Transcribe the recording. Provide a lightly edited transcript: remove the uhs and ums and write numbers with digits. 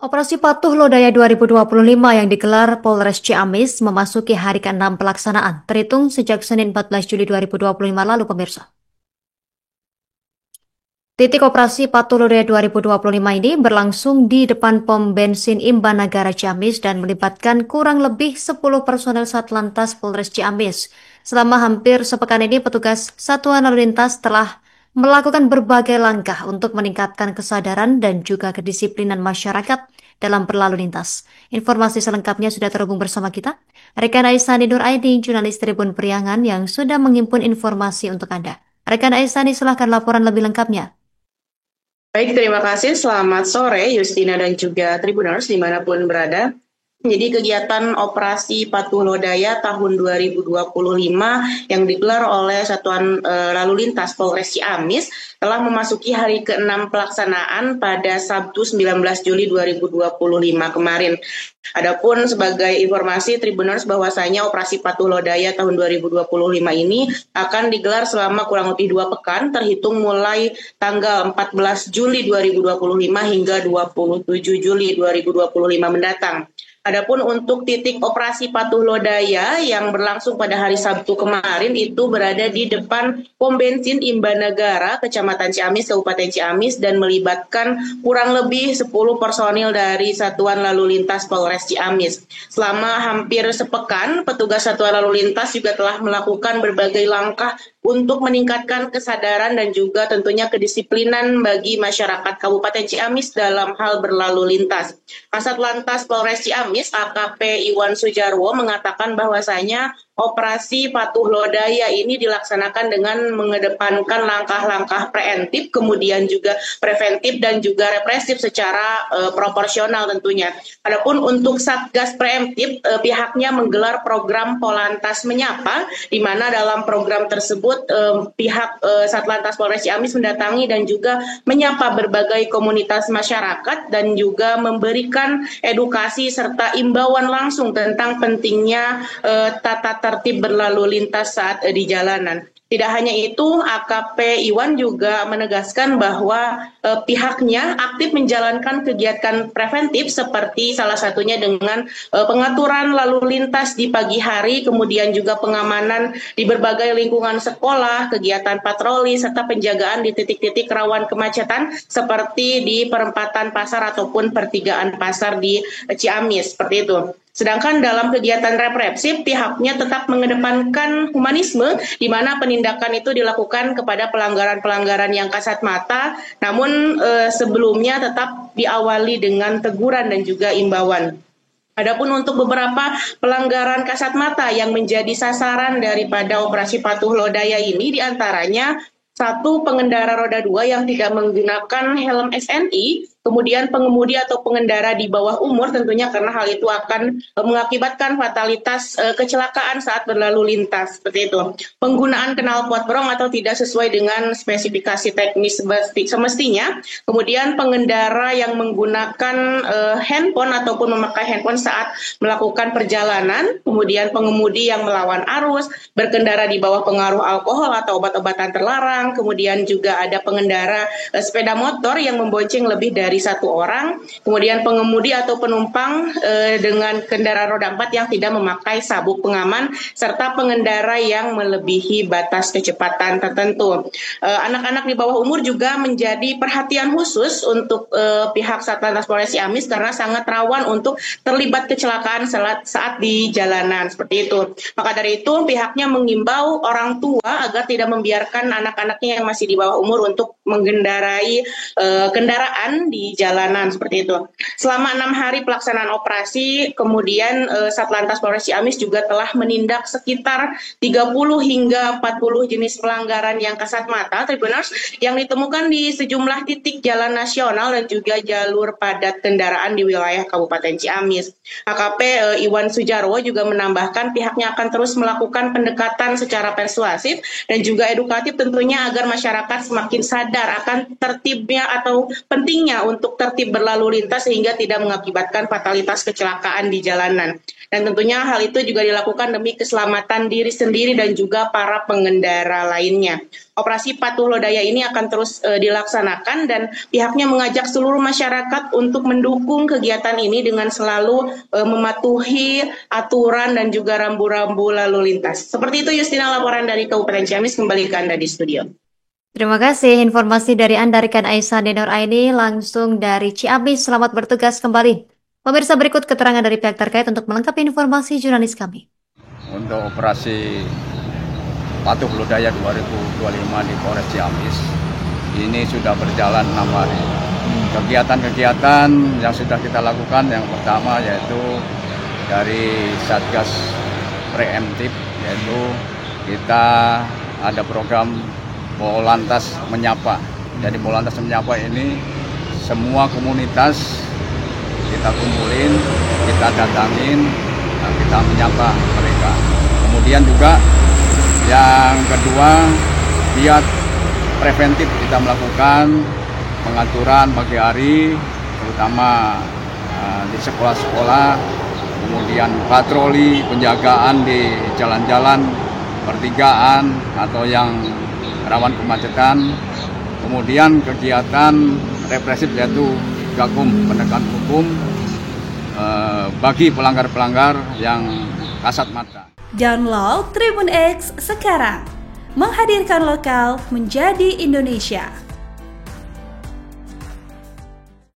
Operasi Patuh Lodaya 2025 yang digelar Polres Ciamis memasuki hari ke-6 pelaksanaan, terhitung sejak Senin 14 Juli 2025 lalu, pemirsa. Titik operasi Patuh Lodaya 2025 ini berlangsung di depan pom bensin Imban Nagara Ciamis dan melibatkan kurang lebih 10 personel Satlantas Polres Ciamis. Selama hampir sepekan ini, petugas Satuan Lalu Lintas telah melakukan berbagai langkah untuk meningkatkan kesadaran dan juga kedisiplinan masyarakat dalam berlalu lintas. Informasi selengkapnya sudah terhubung bersama kita, rekan Aisani Nur Aini, jurnalis Tribun Priangan yang sudah menghimpun informasi untuk Anda. Rekan Aisani, silahkan laporan lebih lengkapnya. Baik, terima kasih. Selamat sore, Justina dan juga Tribuners dimanapun berada. Jadi kegiatan operasi Patuh Lodaya tahun 2025 yang digelar oleh Satuan Lalu Lintas Polres Ciamis telah memasuki hari ke-6 pelaksanaan pada Sabtu 19 Juli 2025 kemarin. Adapun sebagai informasi Tribuners bahwasanya operasi Patuh Lodaya tahun 2025 ini akan digelar selama kurang lebih 2 pekan terhitung mulai tanggal 14 Juli 2025 hingga 27 Juli 2025 mendatang. Adapun untuk titik operasi Patuh Lodaya yang berlangsung pada hari Sabtu kemarin itu berada di depan pom bensin Imban Nagara, Kecamatan Ciamis, Kabupaten Ciamis, dan melibatkan kurang lebih 10 personil dari Satuan Lalu Lintas Polres Ciamis. Selama hampir sepekan, petugas Satuan Lalu Lintas juga telah melakukan berbagai langkah untuk meningkatkan kesadaran dan juga tentunya kedisiplinan bagi masyarakat Kabupaten Ciamis dalam hal berlalu lintas. Kasat Lantas Polres Ciamis AKP Iwan Sujarwo mengatakan bahwasanya operasi Patuh Lodaya ini dilaksanakan dengan mengedepankan langkah-langkah preventif, kemudian juga preventif dan juga represif secara proporsional tentunya. Adapun untuk Satgas Preemptif, pihaknya menggelar program Polantas Menyapa, di mana dalam program tersebut pihak Satlantas Polres Ciamis mendatangi dan juga menyapa berbagai komunitas masyarakat dan juga memberikan edukasi serta imbauan langsung tentang pentingnya tata tertib berlalu lintas saat di jalanan. Tidak hanya itu, AKP Iwan juga menegaskan bahwa pihaknya aktif menjalankan kegiatan preventif seperti salah satunya dengan pengaturan lalu lintas di pagi hari, kemudian juga pengamanan di berbagai lingkungan sekolah, kegiatan patroli, serta penjagaan di titik-titik rawan kemacetan seperti di perempatan pasar ataupun pertigaan pasar di Ciamis, seperti itu. Sedangkan dalam kegiatan represif, pihaknya tetap mengedepankan humanisme, di mana penindakan itu dilakukan kepada pelanggaran-pelanggaran yang kasat mata, namun sebelumnya tetap diawali dengan teguran dan juga imbauan. Adapun untuk beberapa pelanggaran kasat mata yang menjadi sasaran daripada operasi Patuh Lodaya ini, diantaranya satu, pengendara roda 2 yang tidak menggunakan helm SNI, kemudian pengemudi atau pengendara di bawah umur tentunya karena hal itu akan mengakibatkan fatalitas kecelakaan saat berlalu lintas, seperti itu. Penggunaan knalpot brong atau tidak sesuai dengan spesifikasi teknis semestinya, kemudian pengendara yang menggunakan handphone ataupun memakai handphone saat melakukan perjalanan, kemudian pengemudi yang melawan arus, berkendara di bawah pengaruh alkohol atau obat-obatan terlarang, kemudian juga ada pengendara sepeda motor yang membonceng lebih dari satu orang, kemudian pengemudi atau penumpang dengan kendaraan roda 4 yang tidak memakai sabuk pengaman, serta pengendara yang melebihi batas kecepatan tertentu. Anak-anak di bawah umur juga menjadi perhatian khusus untuk pihak Satlantas Polres Ciamis karena sangat rawan untuk terlibat kecelakaan saat di jalanan, seperti itu. Maka dari itu pihaknya mengimbau orang tua agar tidak membiarkan anak-anaknya yang masih di bawah umur untuk mengendarai kendaraan di jalanan, seperti itu. Selama 6 hari pelaksanaan operasi, kemudian Satlantas Polres Ciamis juga telah menindak sekitar 30 hingga 40 jenis pelanggaran yang kasat mata, Tribuners, yang ditemukan di sejumlah titik jalan nasional dan juga jalur padat kendaraan di wilayah Kabupaten Ciamis. AKP Iwan Sujarwo juga menambahkan pihaknya akan terus melakukan pendekatan secara persuasif dan juga edukatif tentunya agar masyarakat semakin sadar sadar akan tertibnya atau pentingnya untuk tertib berlalu lintas sehingga tidak mengakibatkan fatalitas kecelakaan di jalanan. Dan tentunya hal itu juga dilakukan demi keselamatan diri sendiri dan juga para pengendara lainnya. Operasi Patuh Lodaya ini akan terus dilaksanakan dan pihaknya mengajak seluruh masyarakat untuk mendukung kegiatan ini dengan selalu mematuhi aturan dan juga rambu-rambu lalu lintas. Seperti itu Justina, laporan dari Kabupaten Ciamis, kembali ke Anda di studio. Terima kasih informasi dari Anda rekan Aisyah Denor Aini langsung dari Ciamis. Selamat bertugas kembali. Pemirsa, berikut keterangan dari pihak terkait untuk melengkapi informasi jurnalis kami. Untuk operasi Patuh Lodaya 2025 di Polres Ciamis ini sudah berjalan 6 hari. Kegiatan-kegiatan yang sudah kita lakukan, yang pertama yaitu dari Satgas Preemptif, yaitu kita ada program Polantas Menyapa. Jadi Polantas Menyapa ini semua komunitas kita kumpulin, kita datangin, kita menyapa mereka. Kemudian juga yang kedua, giat preventif kita melakukan pengaturan pagi hari, terutama di sekolah-sekolah, kemudian patroli, penjagaan di jalan-jalan, pertigaan atau yang rawan kemacetan, kemudian kegiatan represif yaitu Gakum penegakan hukum bagi pelanggar-pelanggar yang kasat mata. Download Tribun X sekarang, menghadirkan lokal menjadi Indonesia.